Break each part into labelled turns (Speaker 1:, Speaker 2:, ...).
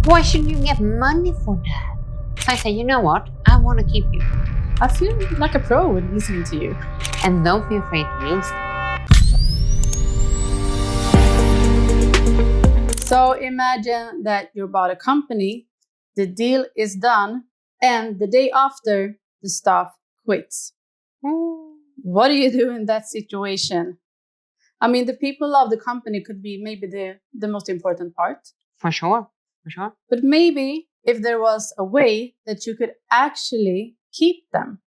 Speaker 1: Why should you get money for that? So I say, you know what? I want to keep you.
Speaker 2: I feel like a pro when listening to you.
Speaker 1: And don't be afraid to use it.
Speaker 2: So imagine that you bought a company, the deal is done, and the day after, the staff quits. What do you do in that situation? I mean, the people of the company could be maybe the most important part.
Speaker 1: For sure.
Speaker 2: But maybe if there was a way that you could actually keep them.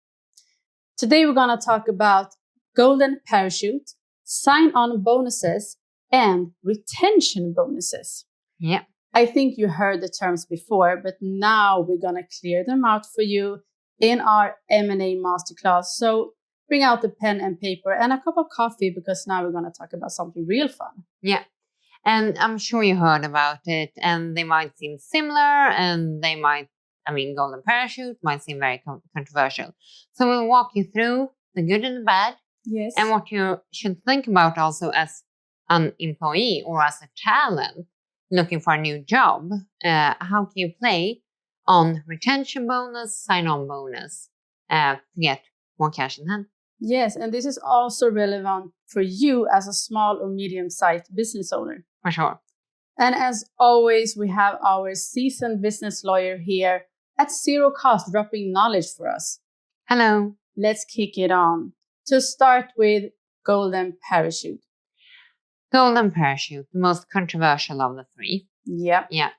Speaker 2: Today, we're going to talk about golden parachute, sign-on bonuses, and retention bonuses.
Speaker 1: Yeah.
Speaker 2: I think you heard the terms before, but now we're going to clear them out for you in our M&A Masterclass. So bring out the pen and paper and a cup of coffee, because now we're going to talk about something real fun.
Speaker 1: Yeah. And I'm sure you heard about it, and they might seem similar, and they might, golden parachute might seem very controversial. So we'll walk you through the good and the bad.
Speaker 2: Yes.
Speaker 1: And what you should think about also as an employee or as a talent looking for a new job. How can you play on retention bonus, sign-on bonus to get more cash in hand?
Speaker 2: Yes, and this is also relevant for you as a small or medium-sized business owner.
Speaker 1: For sure.
Speaker 2: And as always, we have our seasoned business lawyer here at zero cost, dropping knowledge for us.
Speaker 1: Hello.
Speaker 2: Let's kick it on. To start with golden parachute.
Speaker 1: Golden parachute, the most controversial of the three.
Speaker 2: Yep.
Speaker 1: Yeah.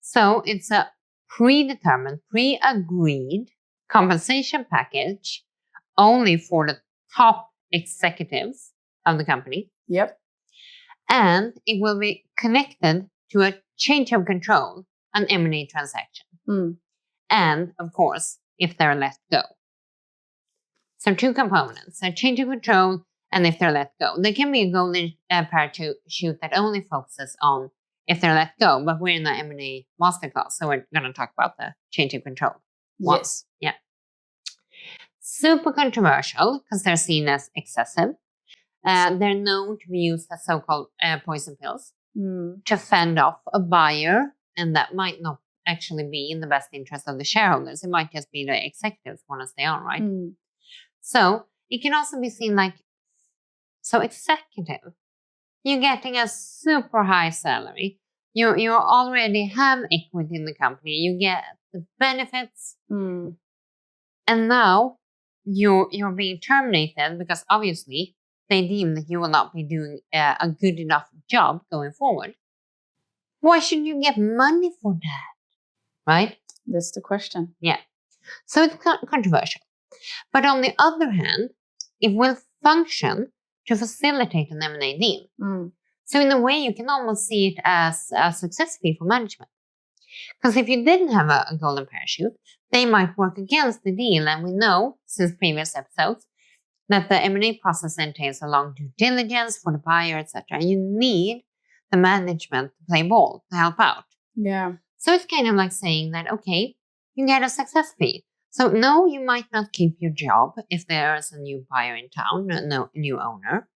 Speaker 1: So it's a predetermined, pre-agreed compensation package only for the top executives of the company.
Speaker 2: Yep.
Speaker 1: And it will be connected to a change of control, an M&A transaction. And, of course, if they're let go. So 2 components, a change of control and if they're let go. There can be a golden parachute that only focuses on if they're let go, but we're in the M&A Masterclass, so we're going to talk about the change of control.
Speaker 2: Yes.
Speaker 1: Yeah. Super controversial because they're seen as excessive. They're known to be used as so-called poison pills to fend off a buyer, and that might not actually be in the best interest of the shareholders. It might just be the executives want to stay on, right? So it can also be seen like, so executive, you're getting a super high salary. You already have equity in the company. You get the benefits. And now you're being terminated because obviously they deem that you will not be doing a good enough job going forward. Why should you get money for that? Right?
Speaker 2: That's the question.
Speaker 1: Yeah. So it's controversial. But on the other hand, it will function to facilitate an M&A deal. So in a way, you can almost see it as a success fee for management. Because if you didn't have a golden parachute, they might work against the deal. And we know, since previous episodes, that the M&A process entails a long due diligence for the buyer, etc. And you need the management to play ball, to help out.
Speaker 2: Yeah.
Speaker 1: So it's kind of like saying that, okay, you get a success fee. So no, you might not keep your job if there is a new buyer in town, no new owner.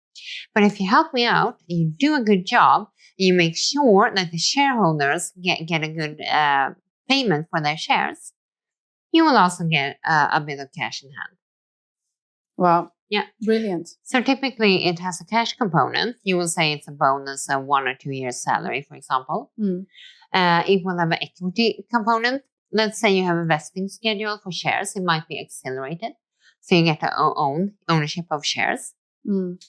Speaker 1: But if you help me out, you do a good job, you make sure that the shareholders get a good payment for their shares, you will also get a bit of cash in hand.
Speaker 2: Wow.
Speaker 1: Yeah.
Speaker 2: Brilliant.
Speaker 1: So typically it has a cash component. You will say it's a bonus of 1 or 2 years salary, for example. It will have an equity component. Let's say you have a vesting schedule for shares. It might be accelerated. So you get to own ownership of shares. And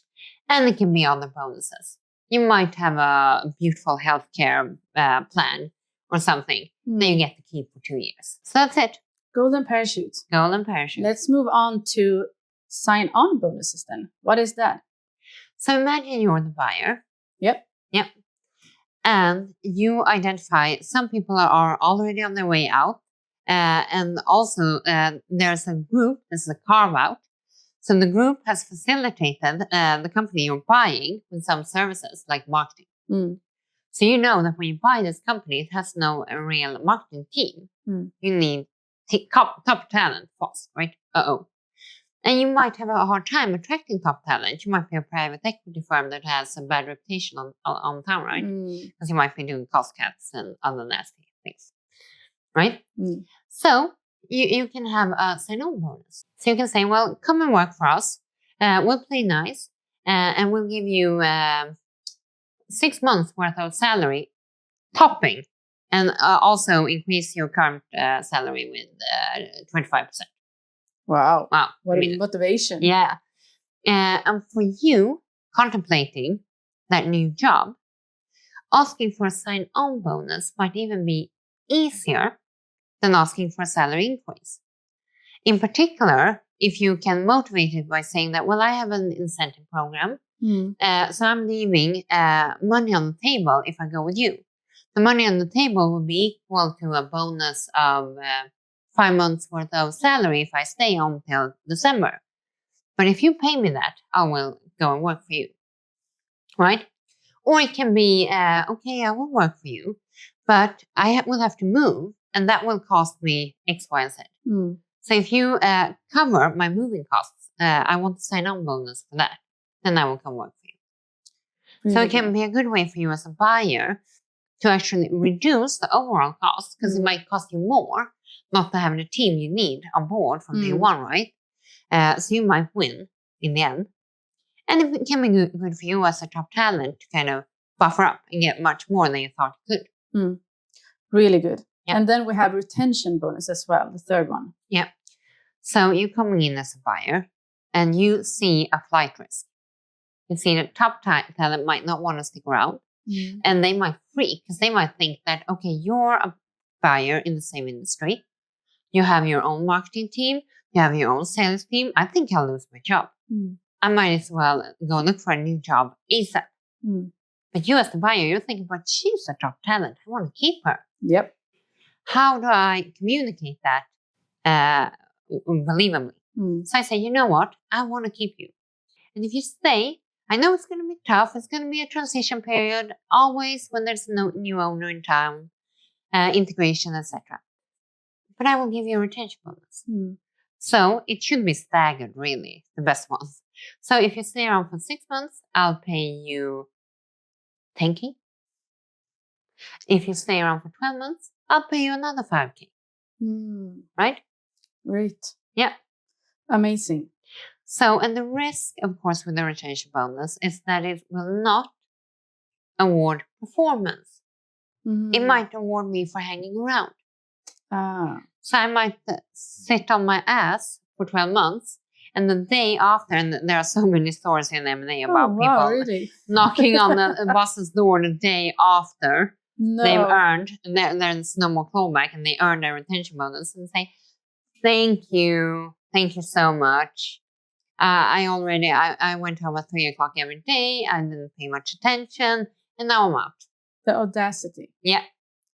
Speaker 1: it can be other bonuses. You might have a beautiful healthcare plan or something that you get to keep for 2 years. So that's it.
Speaker 2: Golden parachute.
Speaker 1: Golden parachute.
Speaker 2: Let's move on to sign-on bonuses then. What is that?
Speaker 1: So imagine you're the buyer.
Speaker 2: Yep.
Speaker 1: And you identify some people are already on their way out. And also there's a group, this is a carve-out. So the group has facilitated the company you're buying with some services like marketing. So you know that when you buy this company, it has no real marketing team. You need top talent fast, right? And you might have a hard time attracting top talent. You might be a private equity firm that has a bad reputation on town, right? Because you might be doing cost cuts and other nasty things, right? So you can have a sign-on bonus. So you can say, well, come and work for us. We'll play nice, and we'll give you 6 months worth of salary topping, and also increase your current salary with 25%.
Speaker 2: Wow.
Speaker 1: Wow.
Speaker 2: What a motivation.
Speaker 1: Yeah. And for you contemplating that new job, asking for a sign-on bonus might even be easier than asking for a salary increase. In particular, if you can motivate it by saying that, well, I have an incentive program, so I'm leaving money on the table if I go with you. The money on the table will be equal to a bonus of 5 months worth of salary if I stay on till December. But if you pay me that, I will go and work for you, right? Or it can be, okay, I will work for you, but I will have to move, and that will cost me X, Y, and Z. So if you cover my moving costs, I want to sign on bonus for that, then I will come work for you. Really? So it can be a good way for you as a buyer to actually reduce the overall cost, because it might cost you more not to have the team you need on board from day one, right? So you might win in the end. And it can be good for you as a top talent to kind of buffer up and get much more than you thought you could.
Speaker 2: Really good. Yeah. And then we have retention bonus as well, the third one.
Speaker 1: Yeah. So you're coming in as a buyer and you see a flight risk. You see that top talent might not want to stick around, and they might freak because they might think that, okay, you're a buyer in the same industry. You have your own marketing team. You have your own sales team. I think I'll lose my job. I might as well go look for a new job ASAP. But you as the buyer, you're thinking, but she's a top talent. I want to keep her.
Speaker 2: Yep.
Speaker 1: How do I communicate that believably? So I say, you know what? I want to keep you. And if you stay, I know it's going to be tough. It's going to be a transition period, always when there's no new owner in town, integration, etc. But I will give you a retention bonus. So it should be staggered, really, the best ones. So if you stay around for 6 months, I'll pay you 10K. If you stay around for 12 months, I'll pay you another 5K. Right?
Speaker 2: Great.
Speaker 1: Yeah.
Speaker 2: Amazing.
Speaker 1: So, and the risk, of course, with the retention bonus is that it will not award performance. It might award me for hanging around. So I might sit on my ass for 12 months, and the day after, and there are so many stories in M&A about people
Speaker 2: really?
Speaker 1: knocking on the boss's door the day after they've earned, and there's no more clawback, and they earn their retention bonus, and say, thank you so much. I went home at 3 o'clock every day. I didn't pay much attention, and now I'm out.
Speaker 2: The audacity.
Speaker 1: Yeah.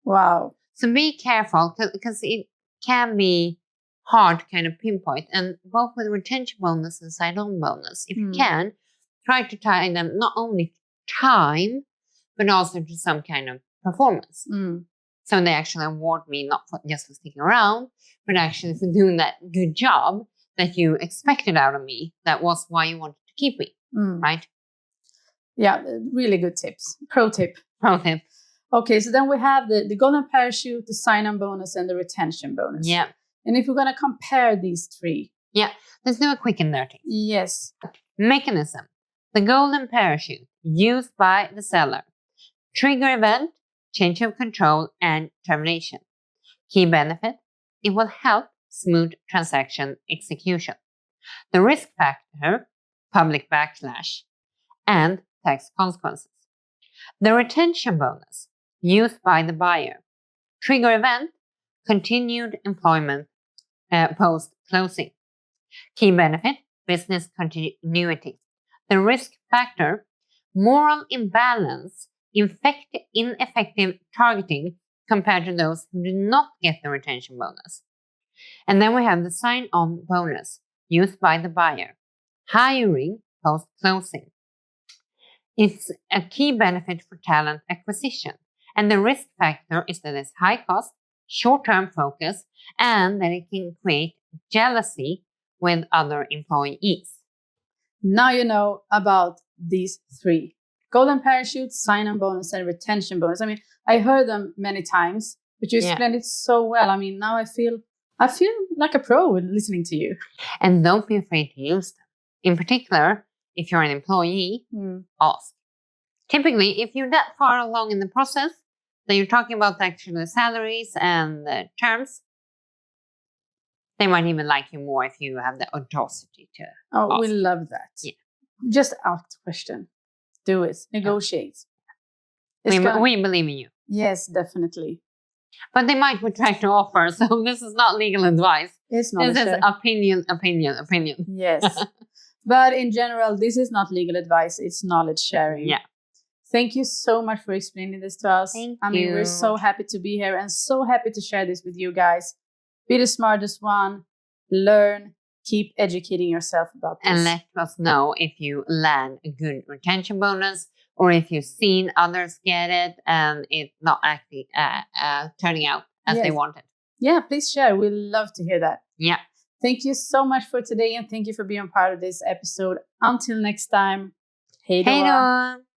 Speaker 2: Wow.
Speaker 1: So be careful, because it can be hard to kind of pinpoint. And both with retention bonus and sign-on bonus, if you can, try to tie them not only time, but also to some kind of performance. So they actually award me not just for sticking around, but actually for doing that good job that you expected out of me. That was why you wanted to keep me, right?
Speaker 2: Yeah, really good tips. Pro tip. Okay, so then we have the golden parachute, the sign-on bonus, and the retention bonus.
Speaker 1: Yeah.
Speaker 2: And if we're going to compare these three.
Speaker 1: Yeah, let's do a quick and dirty.
Speaker 2: Yes.
Speaker 1: Mechanism. The golden parachute used by the seller. Trigger event, change of control, and termination. Key benefit, it will help smooth transaction execution. The risk factor, public backlash, and tax consequences. The retention bonus, used by the buyer. Trigger event, continued employment post-closing. Key benefit, business continuity. The risk factor, moral imbalance, ineffective targeting compared to those who do not get the retention bonus. And then we have the sign-on bonus, used by the buyer. Hiring post-closing. It's a key benefit for talent acquisition. And the risk factor is that it's high cost, short-term focus, and that it can create jealousy with other employees.
Speaker 2: Now you know about these three. Golden parachute, sign-on bonus, and retention bonus. I mean, I heard them many times, But you explained it so well. I mean, now I feel like a pro listening to you.
Speaker 1: And don't be afraid to use them. In particular, if you're an employee, ask. Typically, if you're that far along in the process, that you're talking about actually salaries and terms, they might even like you more if you have the audacity to ask.
Speaker 2: We love that.
Speaker 1: Yeah.
Speaker 2: Just ask the question. Do it. Negotiate.
Speaker 1: We believe in you.
Speaker 2: Yes, definitely.
Speaker 1: But they might retract the offer, so this is not legal advice.
Speaker 2: It's not.
Speaker 1: This is opinion.
Speaker 2: Yes. But in general, this is not legal advice. It's knowledge sharing.
Speaker 1: Yeah.
Speaker 2: Thank you so much for explaining this to us.
Speaker 1: Thank
Speaker 2: I mean, we're so happy to be here and so happy to share this with you guys. Be the smartest one. Learn. Keep educating yourself about this.
Speaker 1: And let us know if you land a good retention bonus or if you've seen others get it and it's not actually turning out as they wanted.
Speaker 2: Yeah, please share. We'd love to hear that.
Speaker 1: Yeah.
Speaker 2: Thank you so much for today and thank you for being part of this episode. Until next time. Hej då.